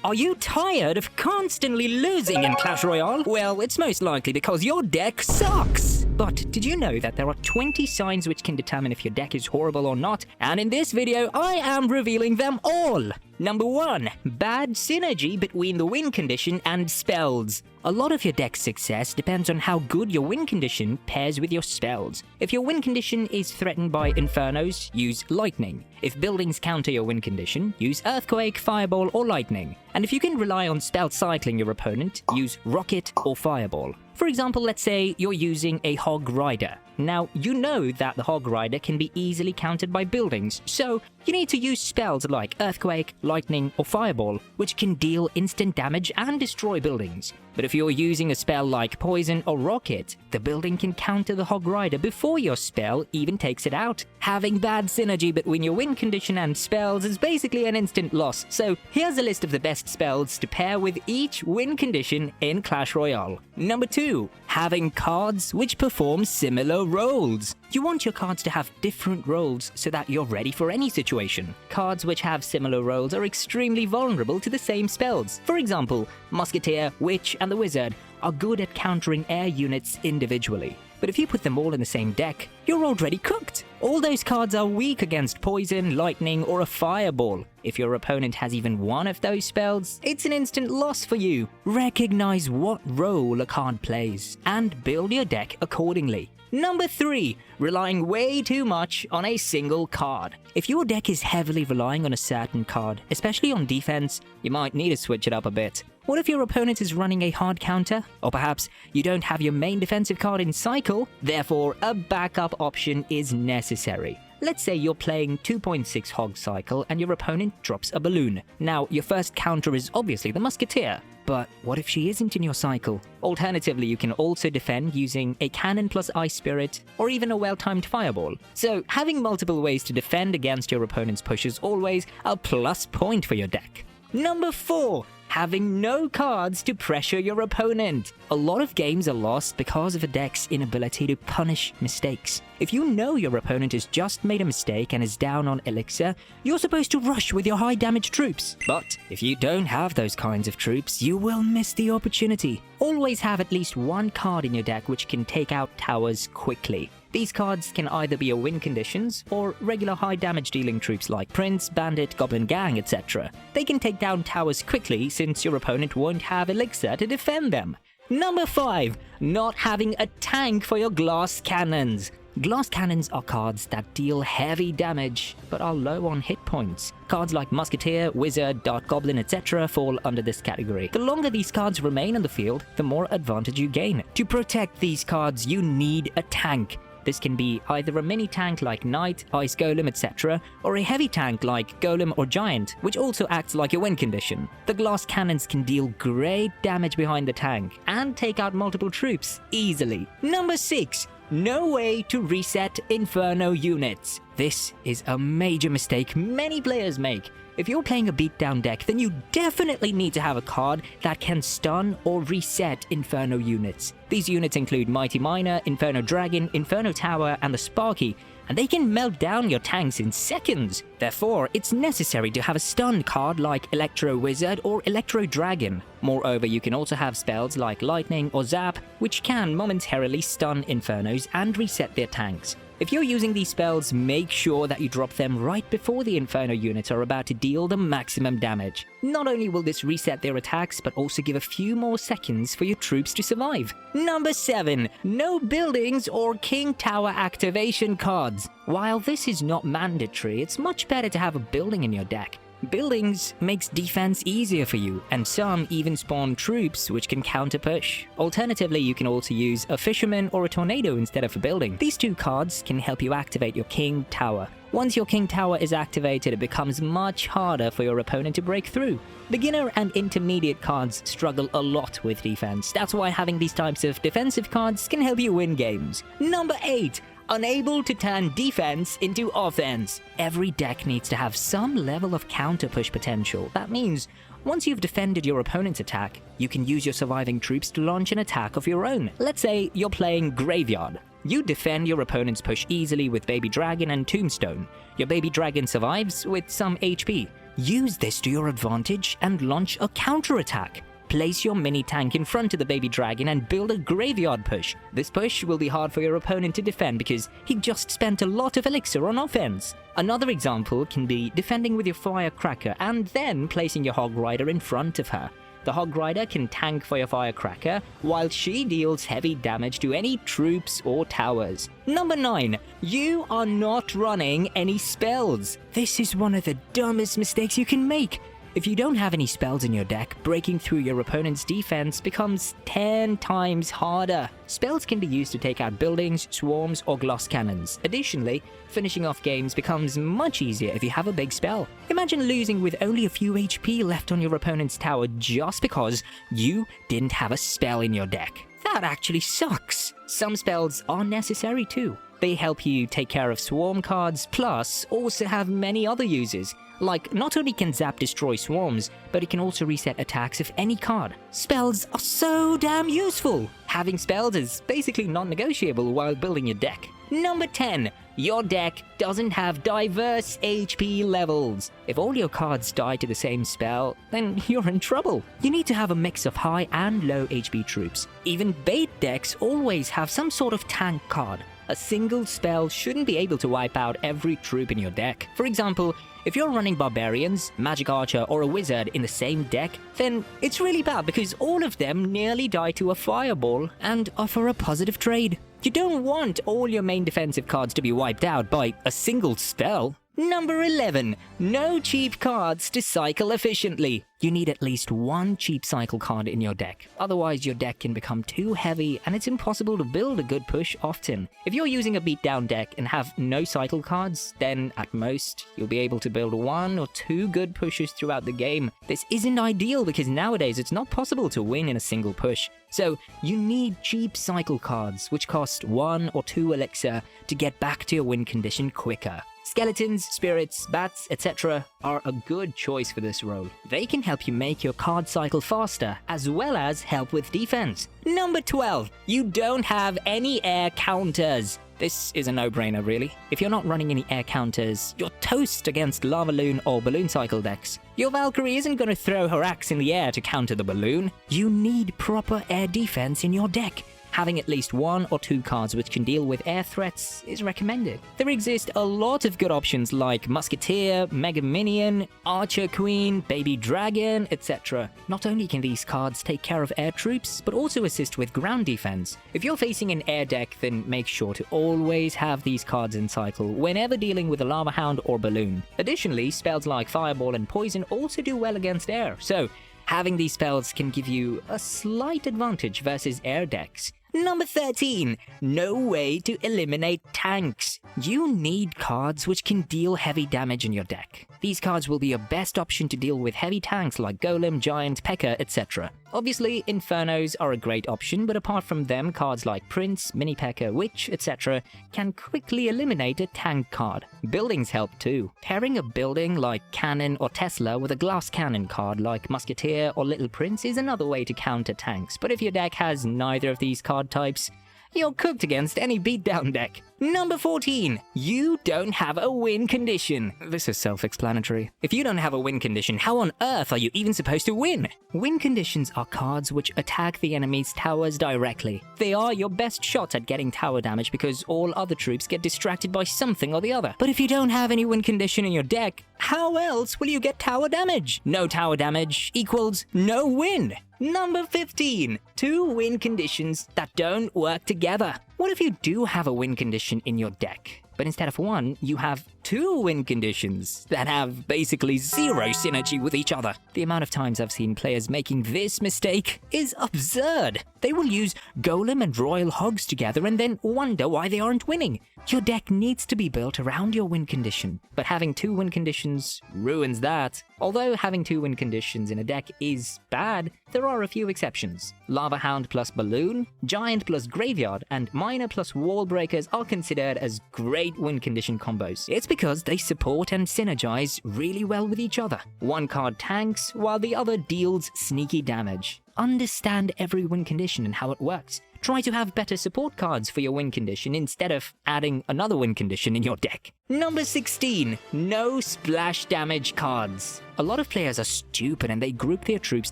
Are you tired of constantly losing in Clash Royale? Well, it's most likely because your deck sucks! But did you know that there are 20 signs which can determine if your deck is horrible or not? And in this video, I am revealing them all! Number 1. Bad synergy between the win condition and spells. A lot of your deck's success depends on how good your win condition pairs with your spells. If your win condition is threatened by Infernos, use Lightning. If buildings counter your win condition, use Earthquake, Fireball, or Lightning. And if you can rely on spell cycling your opponent, use Rocket or Fireball. For example, let's say you're using a Hog Rider. Now, you know that the Hog Rider can be easily countered by buildings, so you need to use spells like Earthquake, Lightning, or Fireball, which can deal instant damage and destroy buildings. But if you're using a spell like Poison or Rocket, the building can counter the Hog Rider before your spell even takes it out. Having bad synergy between your win condition and spells is basically an instant loss, so here's a list of the best spells to pair with each win condition in Clash Royale. Number 2. Having cards which perform similar roles. You want your cards to have different roles so that you're ready for any situation. Cards which have similar roles are extremely vulnerable to the same spells. For example, Musketeer, Witch, and the Wizard are good at countering air units individually. But if you put them all in the same deck, you're already cooked. All those cards are weak against Poison, Lightning, or a Fireball. If your opponent has even one of those spells, it's an instant loss for you. Recognize what role a card plays, and build your deck accordingly. Number 3. Relying way too much on a single card. If your deck is heavily relying on a certain card, especially on defense, you might need to switch it up a bit. What if your opponent is running a hard counter? Or perhaps you don't have your main defensive card in cycle, therefore a backup option is necessary. Let's say you're playing 2.6 Hog Cycle and your opponent drops a Balloon. Now, your first counter is obviously the Musketeer. But what if she isn't in your cycle? Alternatively, you can also defend using a Cannon plus Ice Spirit, or even a well-timed Fireball. So, having multiple ways to defend against your opponent's push is always a plus point for your deck. Number 4. Having no cards to pressure your opponent. A lot of games are lost because of a deck's inability to punish mistakes. If you know your opponent has just made a mistake and is down on Elixir, you're supposed to rush with your high damage troops. But if you don't have those kinds of troops, you will miss the opportunity. Always have at least one card in your deck which can take out towers quickly. These cards can either be a win conditions or regular high damage dealing troops like Prince, Bandit, Goblin Gang, etc. They can take down towers quickly since your opponent won't have Elixir to defend them. Number 5. Not having a tank for your glass cannons. Glass cannons are cards that deal heavy damage, but are low on hit points. Cards like Musketeer, Wizard, Dark Goblin, etc. fall under this category. The longer these cards remain on the field, the more advantage you gain. To protect these cards, you need a tank. This can be either a mini tank like Knight, Ice Golem, etc., or a heavy tank like Golem or Giant, which also acts like a win condition. The glass cannons can deal great damage behind the tank, and take out multiple troops easily. Number 6. No way to reset Inferno units. This is a major mistake many players make. If you're playing a beatdown deck, then you definitely need to have a card that can stun or reset Inferno units. These units include Mighty Miner, Inferno Dragon, Inferno Tower, and the Sparky, and they can melt down your tanks in seconds. Therefore, it's necessary to have a stun card like Electro Wizard or Electro Dragon. Moreover, you can also have spells like Lightning or Zap, which can momentarily stun Infernos and reset their tanks. If you're using these spells, make sure that you drop them right before the Inferno units are about to deal the maximum damage. Not only will this reset their attacks, but also give a few more seconds for your troops to survive. Number 7. No buildings or King Tower activation cards. While this is not mandatory, it's much better to have a building in your deck. Buildings makes defense easier for you, and some even spawn troops which can counter push. Alternatively, you can also use a Fisherman or a Tornado instead of a building. These two cards can help you activate your King Tower. Once your King Tower is activated, it becomes much harder for your opponent to break through. Beginner and intermediate cards struggle a lot with defense. That's why having these types of defensive cards can help you win games. Number 8. Unable to turn defense into offense. Every deck needs to have some level of counter push potential. That means once you've defended your opponent's attack, you can use your surviving troops to launch an attack of your own. Let's say you're playing Graveyard. You defend your opponent's push easily with Baby Dragon and Tombstone. Your Baby Dragon survives with some HP. Use this to your advantage and launch a counterattack. Place your mini tank in front of the baby dragon and build a graveyard push. This push will be hard for your opponent to defend because he just spent a lot of elixir on offense. Another example can be defending with your firecracker and then placing your hog rider in front of her. The hog rider can tank for your firecracker while she deals heavy damage to any troops or towers. Number 9. You are not running any spells. This is one of the dumbest mistakes you can make. If you don't have any spells in your deck, breaking through your opponent's defense becomes 10 times harder. Spells can be used to take out buildings, swarms, or gloss cannons. Additionally, finishing off games becomes much easier if you have a big spell. Imagine losing with only a few HP left on your opponent's tower just because you didn't have a spell in your deck. That actually sucks. Some spells are necessary too. They help you take care of swarm cards, plus also have many other uses. Like, not only can Zap destroy swarms, but it can also reset attacks of any card. Spells are so damn useful! Having spells is basically non-negotiable while building your deck. Number 10. Your deck doesn't have diverse HP levels. If all your cards die to the same spell, then you're in trouble. You need to have a mix of high and low HP troops. Even bait decks always have some sort of tank card. A single spell shouldn't be able to wipe out every troop in your deck. For example, if you're running barbarians, magic archer, or a wizard in the same deck, then it's really bad because all of them nearly die to a fireball and offer a positive trade. You don't want all your main defensive cards to be wiped out by a single spell. Number 11. No cheap cards to cycle efficiently. You need at least one cheap cycle card in your deck. Otherwise, your deck can become too heavy and it's impossible to build a good push often. If you're using a beatdown deck and have no cycle cards, then at most, you'll be able to build 1 or 2 good pushes throughout the game. This isn't ideal because nowadays it's not possible to win in a single push. So, you need cheap cycle cards, which cost 1 or 2 elixir to get back to your win condition quicker. Skeletons, spirits, bats, etc. are a good choice for this role. They can help you make your card cycle faster, as well as help with defense. Number 12. You don't have any air counters. This is a no-brainer, really. If you're not running any air counters, you're toast against Lava Loon or Balloon Cycle decks. Your Valkyrie isn't going to throw her axe in the air to counter the balloon. You need proper air defense in your deck. Having at least 1 or 2 cards which can deal with air threats is recommended. There exist a lot of good options like Musketeer, Mega Minion, Archer Queen, Baby Dragon, etc. Not only can these cards take care of air troops, but also assist with ground defense. If you're facing an air deck, then make sure to always have these cards in cycle whenever dealing with a Lava Hound or Balloon. Additionally, spells like Fireball and Poison also do well against air, so having these spells can give you a slight advantage versus air decks. Number 13. No way to eliminate tanks. You need cards which can deal heavy damage in your deck. These cards will be your best option to deal with heavy tanks like Golem, Giant, P.E.K.K.A, etc. Obviously, Infernos are a great option, but apart from them, cards like Prince, Mini P.E.K.K.A, Witch, etc. can quickly eliminate a tank card. Buildings help too. Pairing a building like Cannon or Tesla with a glass cannon card like Musketeer or Little Prince is another way to counter tanks, but if your deck has neither of these card types, you're cooked against any beatdown deck. Number 14. You don't have a win condition. This is self-explanatory. If you don't have a win condition, how on earth are you even supposed to win? Win conditions are cards which attack the enemy's towers directly. They are your best shot at getting tower damage because all other troops get distracted by something or the other. But if you don't have any win condition in your deck, how else will you get tower damage? No tower damage equals no win. Number 15. 2 win conditions that don't work together. What if you do have a win condition in your deck, but instead of 1, you have 2 win conditions that have basically 0 synergy with each other? The amount of times I've seen players making this mistake is absurd. They will use Golem and Royal Hogs together and then wonder why they aren't winning. Your deck needs to be built around your win condition, but having 2 win conditions ruins that. Although having 2 win conditions in a deck is bad, there are a few exceptions. Lava Hound plus Balloon, Giant plus Graveyard, and Miner plus Wall Breakers are considered as great win condition combos. It's because they support and synergize really well with each other. One card tanks, while the other deals sneaky damage. Understand every win condition and how it works. Try to have better support cards for your win condition instead of adding another win condition in your deck. Number 16. No splash damage cards. A lot of players are stupid and they group their troops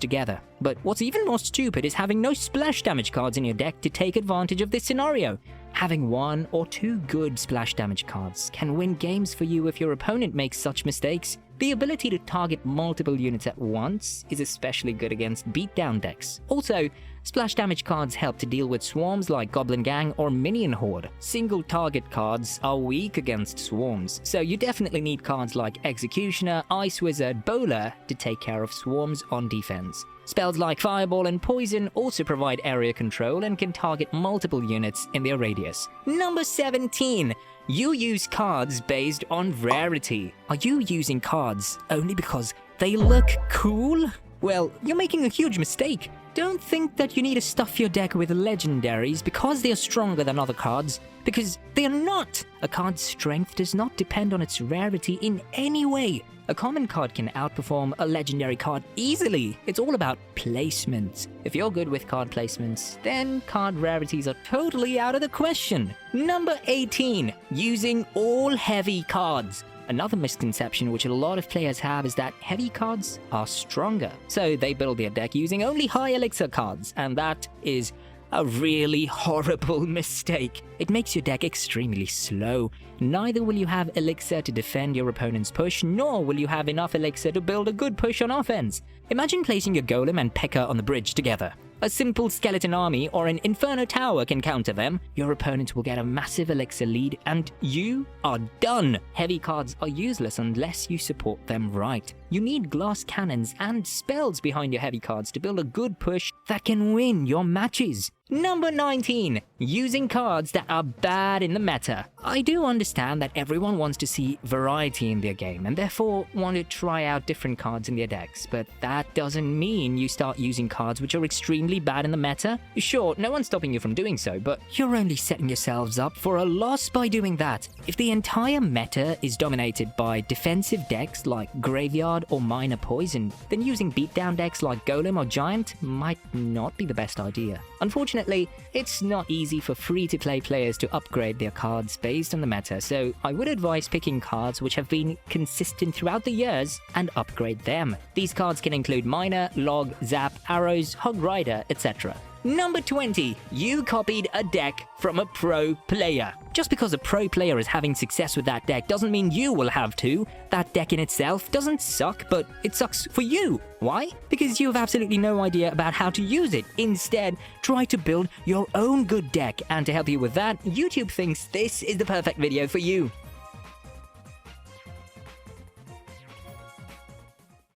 together. But what's even more stupid is having no splash damage cards in your deck to take advantage of this scenario. Having 1 or 2 good splash damage cards can win games for you if your opponent makes such mistakes. The ability to target multiple units at once is especially good against beatdown decks. Also, splash damage cards help to deal with swarms like Goblin Gang or Minion Horde. Single target cards are weak against swarms, so you definitely need cards like Executioner, Ice Wizard, Bowler to take care of swarms on defense. Spells like Fireball and Poison also provide area control and can target multiple units in their radius. Number 17. You use cards based on rarity. Are you using cards only because they look cool? Well, you're making a huge mistake. Don't think that you need to stuff your deck with legendaries because they are stronger than other cards, because they are not. A card's strength does not depend on its rarity in any way. A common card can outperform a legendary card easily. It's all about placement. If you're good with card placements, then card rarities are totally out of the question. Number 18. Using all heavy cards. Another misconception which a lot of players have is that heavy cards are stronger. So they build their deck using only high elixir cards, and that is a really horrible mistake. It makes your deck extremely slow. Neither will you have elixir to defend your opponent's push, nor will you have enough elixir to build a good push on offense. Imagine placing your Golem and P.E.K.K.A. on the bridge together. A simple skeleton army or an Inferno tower can counter them. Your opponent will get a massive elixir lead, and you are done. Heavy cards are useless unless you support them right. You need glass cannons and spells behind your heavy cards to build a good push that can win your matches. Number 19. Using cards that are bad in the meta. I do understand that everyone wants to see variety in their game and therefore want to try out different cards in their decks, but that doesn't mean you start using cards which are extremely bad in the meta. Sure, no one's stopping you from doing so, but you're only setting yourselves up for a loss by doing that. If the entire meta is dominated by defensive decks like Graveyard or Minor Poison, then using beatdown decks like Golem or Giant might not be the best idea. Unfortunately, it's not easy for free-to-play players to upgrade their cards based on the meta, so I would advise picking cards which have been consistent throughout the years and upgrade them. These cards can include Miner, Log, Zap, Arrows, Hog Rider, etc. Number 20. You copied a deck from a pro player. Just because a pro player is having success with that deck doesn't mean you will have to. That deck in itself doesn't suck, but it sucks for you. Why? Because you have absolutely no idea about how to use it. Instead, try to build your own good deck, and to help you with that, YouTube thinks this is the perfect video for you.